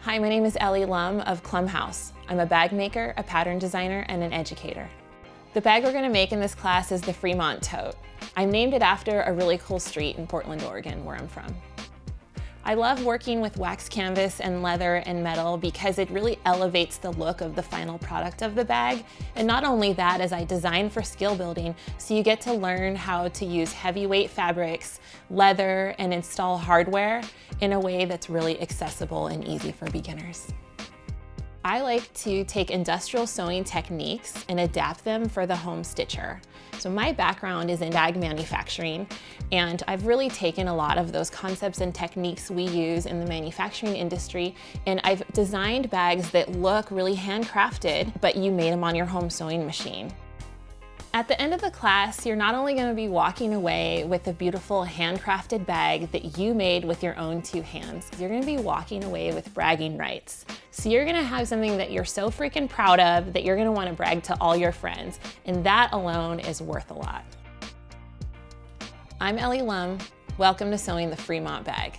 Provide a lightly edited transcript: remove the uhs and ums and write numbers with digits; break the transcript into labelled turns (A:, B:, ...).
A: Hi, my name is Ellie Lum of Klum. I'm a bag maker, a pattern designer, and an educator. The bag we're going to make in this class is the Fremont tote. I named it after a really cool street in Portland, Oregon, where I'm from. I love working with wax canvas and leather and metal because it really elevates the look of the final product of the bag. And not only that, as I design for skill building, so you get to learn how to use heavyweight fabrics, leather, and install hardware in a way that's really accessible and easy for beginners. I like to take industrial sewing techniques and adapt them for the home stitcher. So my background is in bag manufacturing, and I've really taken a lot of those concepts and techniques we use in the manufacturing industry, and I've designed bags that look really handcrafted, but you made them on your home sewing machine. At the end of the class, you're not only going to be walking away with a beautiful handcrafted bag that you made with your own two hands, you're going to be walking away with bragging rights. So you're going to have something that you're so freaking proud of that you're going to want to brag to all your friends, and that alone is worth a lot. I'm Ellie Lum. Welcome to Sewing the Fremont Bag.